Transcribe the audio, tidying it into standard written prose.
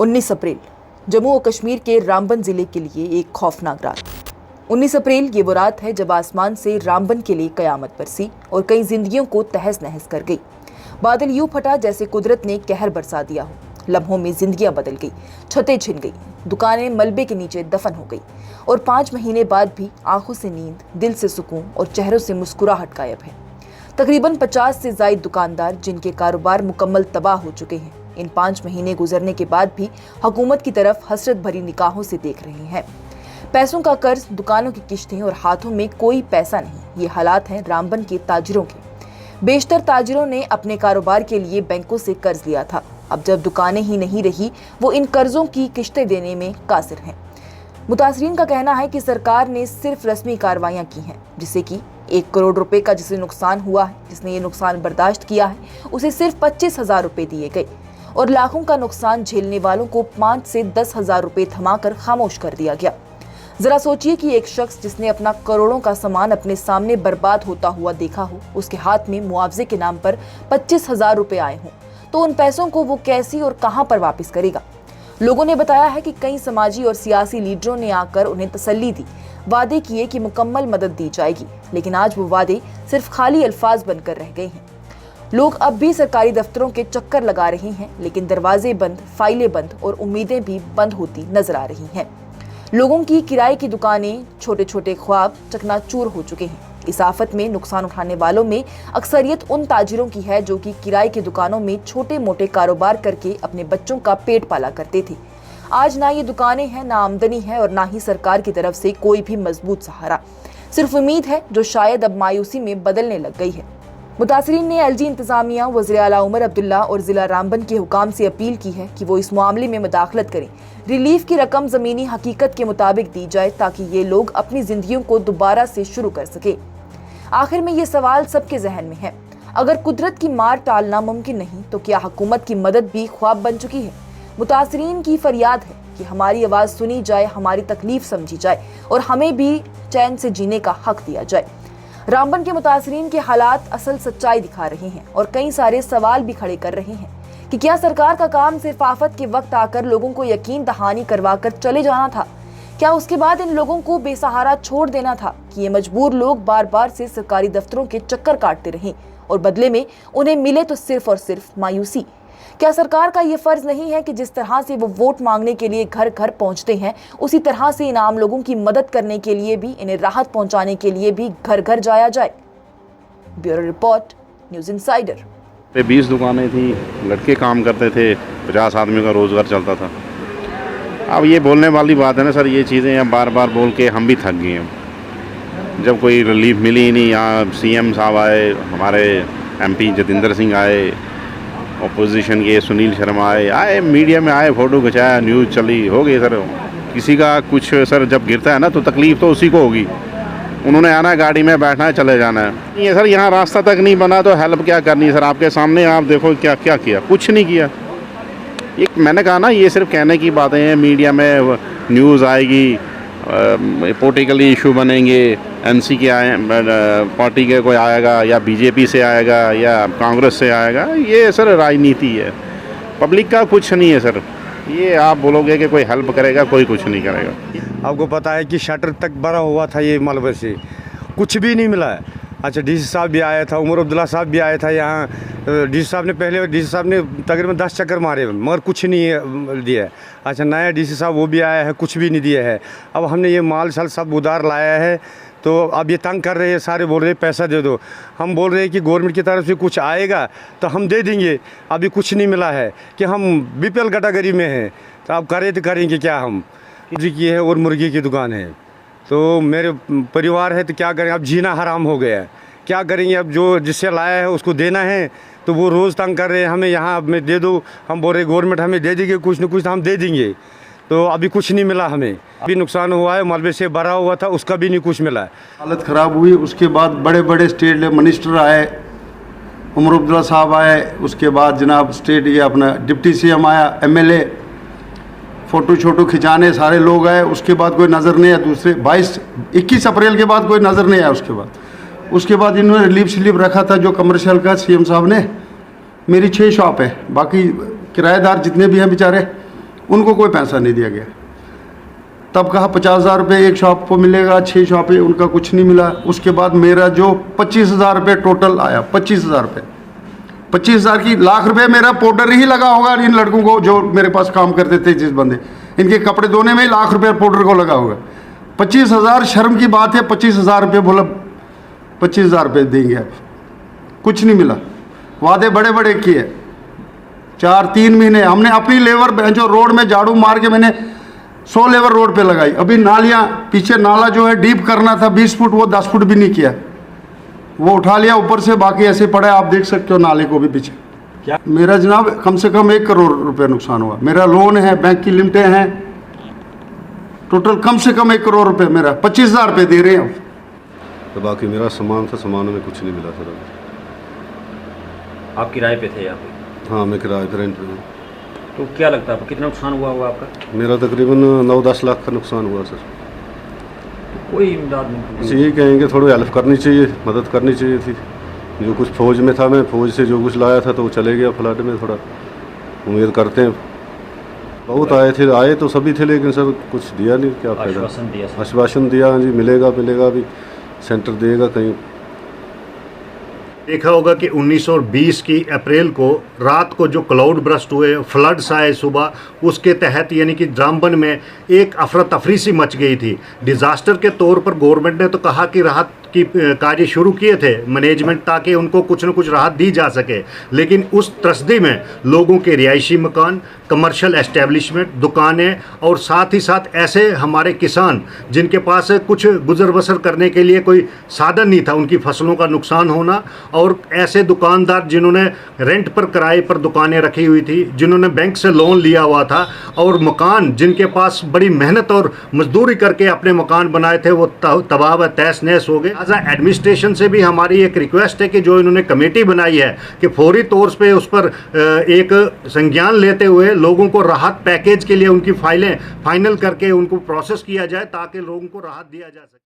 19 अप्रैल जम्मू और कश्मीर के रामबन जिले के लिए एक खौफनाक रात। 19 अप्रैल ये वो रात है जब आसमान से रामबन के लिए कयामत बरसी और कई जिंदगियों को तहस नहस कर गई। बादल यूं फटा जैसे कुदरत ने कहर बरसा दिया हो। लम्हों में जिंदगियां बदल गई, छतें छिन गई, दुकानें मलबे के नीचे दफन हो गई और 5 महीने बाद भी आंखों से नींद, दिल से सुकून और चेहरों से मुस्कुराहट गायब है। तकरीबन 50 से ज्यादा दुकानदार जिनके कारोबार मुकम्मल तबाह हो चुके हैं, इन 5 महीने गुजरने के बाद भी हुकूमत की तरफ हसरत भरी निगाहों से देख रहे हैं। पैसों का कर्ज, दुकानों की किश्तें और हाथों में कोई पैसा नहीं। ये हालात हैं रामबन के ताजिरों के। बेशतर ताजिरों ने अपने कारोबार के लिए बैंकों से कर्ज लिया था। अब जब दुकानें ही नहीं रही, वो इन कर्जों की किश्तें देने में कासिर हैं। मुतासरीन का कहना है कि सरकार ने सिर्फ रस्मी कार्रवाइयां की हैं, जिससे कि 1 करोड़ रुपए का जिसे नुकसान हुआ है, जिसने ये नुकसान बर्दाश्त किया है, उसे सिर्फ 25,000 रुपए दिए गए और लाखों का नुकसान झेलने वालों को 5 से 10,000 रुपए थमाकर खामोश कर दिया गया। जरा सोचिए कि एक शख्स जिसने अपना करोड़ों का सामान अपने सामने बर्बाद होता हुआ देखा हो, उसके हाथ में मुआवजे के नाम पर 25,000 रुपए आए हों, तो उन पैसों को वो कैसी और कहां पर वापस करेगा। लोगों ने बताया है कि कई समाजी और सियासी लीडरों ने आकर उन्हें तसल्ली दी, वादे किए कि मुकम्मल मदद दी जाएगी, लेकिन आज वो वादे सिर्फ खाली अल्फाज बनकर रह गए हैं। लोग अब भी सरकारी दफ्तरों के चक्कर लगा रहे हैं, लेकिन दरवाजे बंद, फाइलें बंद और उम्मीदें भी बंद होती नजर आ रही हैं। लोगों की किराए की दुकानें, छोटे छोटे ख्वाब चकनाचूर हो चुके हैं। इस आफत में नुकसान उठाने वालों में अक्सरियत उन ताजिरों की है जो कि किराए की दुकानों में छोटे मोटे कारोबार करके अपने बच्चों का पेट पाला करते थे। आज ना ये दुकानें हैं, ना आमदनी है और ना ही सरकार की तरफ से कोई भी मजबूत सहारा। सिर्फ उम्मीद है जो शायद अब मायूसी में बदलने लग गई है। मुतासरीन ने एलजी इंतजामिया, वज़ीर आला उमर अब्दुल्ला और जिला रामबन के हुकाम से अपील की है कि वो इस मामले में मुदाखलत करें। रिलीफ की रकम ज़मीनी हकीकत के मुताबिक दी जाए ताकि ये लोग अपनी जिंदगियों को दोबारा से शुरू कर सके। आखिर में ये सवाल सबके जहन में है, अगर कुदरत की मार टालना मुमकिन नहीं तो क्या हुकूमत की मदद भी ख्वाब बन चुकी है। मुतासरीन की फरियाद है कि हमारी आवाज़ सुनी जाए, हमारी तकलीफ समझी जाए और हमें भी चैन से जीने का हक दिया जाए। रामबन के मुतासरीन के हालात असल सच्चाई दिखा रहे हैं और कई सारे सवाल भी खड़े कर रहे हैं कि क्या सरकार का काम सिर्फ आफत के वक्त आकर लोगों को यकीन दहानी करवाकर चले जाना था? क्या उसके बाद इन लोगों को बेसहारा छोड़ देना था कि ये मजबूर लोग बार बार से सरकारी दफ्तरों के चक्कर काटते रहें और बदले में उन्हें मिले तो सिर्फ और सिर्फ मायूसी? क्या सरकार का ये फर्ज नहीं है कि जिस तरह से वो वोट मांगने के लिए घर घर पहुंचते हैं, उसी तरह से इन आम लोगों की मदद करने के लिए भी, इन्हें राहत पहुंचाने के लिए भी घर घर जाया जाए? Bureau report, news insider. 20 दुकानें थी, लड़के काम करते थे, 50 आदमियों का रोजगार चलता था। अब ये बोलने वाली बात है ना सर, ये चीज़ें अब बार बार बोल के हम भी थक गए हैं। जब कोई रिलीफ मिली ही नहीं, यहाँ सीएम साहब आए, हमारे एमपी जतिंदर सिंह आए, अपोजिशन के सुनील शर्मा आए, मीडिया में आए, फ़ोटो खिंचाया, न्यूज़ चली, हो गई सर। किसी का कुछ सर जब गिरता है ना तो तकलीफ़ तो उसी को होगी। उन्होंने आना है, गाड़ी में बैठना है, चले जाना है। ये सर यहाँ रास्ता तक नहीं बना तो हेल्प क्या करनी है सर? आपके सामने आप देखो क्या क्या किया, कुछ नहीं किया। ये मैंने कहा ना, ये सिर्फ कहने की बातें हैं। मीडिया में न्यूज़ आएगी, पॉलिटिकली इशू बनेंगे, एनसी के पार्टी के कोई आएगा या बीजेपी से आएगा या कांग्रेस से आएगा। ये सर राजनीति है, पब्लिक का कुछ नहीं है सर। ये आप बोलोगे कि कोई हेल्प करेगा, कोई कुछ नहीं करेगा। आपको पता है कि शटर तक भरा हुआ था ये मलबे से, कुछ भी नहीं मिला है। अच्छा, डीसी साहब भी आया था, उमर अब्दुल्ला साहब भी आया था यहाँ। डीसी साहब ने तकरीबन 10 चक्कर मारे मगर कुछ नहीं दिया। अच्छा, नया डीसी साहब वो भी आया है, कुछ भी नहीं दिया है। अब हमने ये माल शाल सब उधार लाया है, तो अब ये तंग कर रहे हैं, सारे बोल रहे हैं पैसा दे दो। हम बोल रहे हैं कि गवर्नमेंट की तरफ से कुछ आएगा तो हम दे देंगे। अभी कुछ नहीं मिला है कि हम बीपीएल कैटेगरी में हैं, तो अब करें तो करेंगे क्या? हम मुर्गी की है और मुर्गी की दुकान है, तो मेरे परिवार है, तो क्या करें? अब जीना हराम हो गया है, क्या करेंगे? अब जो जिससे लाया है उसको देना है, तो वो रोज़ तंग कर रहे हैं हमें, यहाँ में दे दो। हम बोल रहे गवर्नमेंट हमें दे देंगे, कुछ न कुछ हम दे देंगे, तो अभी कुछ नहीं मिला हमें। अभी नुकसान हुआ है, मलबे से भरा हुआ था, उसका भी नहीं कुछ मिला है। हालत ख़राब हुई। उसके बाद बड़े बड़े स्टेट मिनिस्टर आए, उमर अब्दुल्ला साहब आए, उसके बाद जनाब स्टेट ये अपना डिप्टी सीएम आया, एमएलए, फ़ोटो छोटो खिंचाने सारे लोग आए। उसके बाद कोई नज़र नहीं आया। दूसरे 21 अप्रैल के बाद कोई नज़र नहीं आया। उसके बाद इन्होंने रिलीफ स्लिप रखा था जो कमर्शियल का, सीएम साहब ने। मेरी 6 शॉप है, बाकी किराएदार जितने भी हैं बेचारे उनको कोई पैसा नहीं दिया गया। तब कहा 50,000 रुपये एक शॉप को मिलेगा, 6 शॉपें, उनका कुछ नहीं मिला। उसके बाद मेरा जो 25,000 रुपये टोटल आया, 25,000 रुपये, 25,000 की लाख रुपये मेरा पाउडर ही लगा होगा इन लड़कों को जो मेरे पास काम करते थे, जिस बंदे इनके कपड़े धोने में ही लाख रुपये पाउडर को लगा होगा। 25,000 शर्म की बात है, 25,000 रुपये बोला 25,000 रुपये देंगे, अब कुछ नहीं मिला। वादे बड़े बड़े किए, 4-3 महीने हमने अपनी लेबर जो रोड में झाड़ू मार के मैंने 100 लेबर रोड पे लगाई। अभी नालियाँ, पीछे नाला जो है डीप करना था 20 फुट, वो 10 फुट भी नहीं किया, वो उठा लिया ऊपर से, बाकी ऐसे पड़ा है, आप देख सकते हो नाले को भी पीछे। क्या मेरा जनाब कम से कम 1 करोड़ रुपए नुकसान हुआ। मेरा लोन है, बैंक की लिमिटें हैं, टोटल कम से कम 1 करोड़ रुपए मेरा 25,000 रुपये दे रहे हैं। तो बाकी मेरा सामान था, सामान में कुछ नहीं मिला सर। आप किराए पे थे यहाँ पे? हाँ, मैं किराए पर रेंट पे हूँ। तो क्या लगता है कितना नुकसान हुआ होगा आपका? मेरा तकरीबन 9-10 लाख का नुकसान हुआ सर। कोई इमदाद नहीं? बस यही कहेंगे थोड़ी हेल्प करनी चाहिए, मदद करनी चाहिए थी। जो कुछ फौज में था, मैं फौज से जो कुछ लाया था तो वो चले गया फ्लड में। थोड़ा उम्मीद करते हैं, बहुत आए तो सभी थे, लेकिन सर कुछ दिया नहीं। क्या फायदा? आश्वासन दिया सर? आश्वासन दिया जी, मिलेगा भी, सेंटर देगा कहीं। देखा होगा कि 1920 की अप्रैल को रात को जो क्लाउड बर्स्ट हुए, फ्लड्स आए सुबह, उसके तहत यानी कि रामबन में एक अफरा तफरी सी मच गई थी। डिज़ास्टर के तौर पर गवर्नमेंट ने तो कहा कि राहत की कार्य शुरू किए थे मैनेजमेंट, ताकि उनको कुछ न कुछ राहत दी जा सके, लेकिन उस त्रसदी में लोगों के रिहायशी मकान, कमर्शियल एस्टेब्लिशमेंट, दुकानें और साथ ही साथ ऐसे हमारे किसान जिनके पास कुछ गुजर बसर करने के लिए कोई साधन नहीं था, उनकी फसलों का नुकसान होना, और ऐसे दुकानदार जिन्होंने रेंट पर किराए पर दुकानें रखी हुई थी, जिन्होंने बैंक से लोन लिया हुआ था, और मकान जिनके पास बड़ी मेहनत और मजदूरी करके अपने मकान बनाए थे, वो तबाह व तहस नहस हो गए। एडमिनिस्ट्रेशन से भी हमारी एक रिक्वेस्ट है कि जो इन्होंने कमेटी बनाई है कि फौरी तौर पे उस पर एक संज्ञान लेते हुए लोगों को राहत पैकेज के लिए उनकी फाइलें फाइनल करके उनको प्रोसेस किया जाए, ताकि लोगों को राहत दिया जा सके।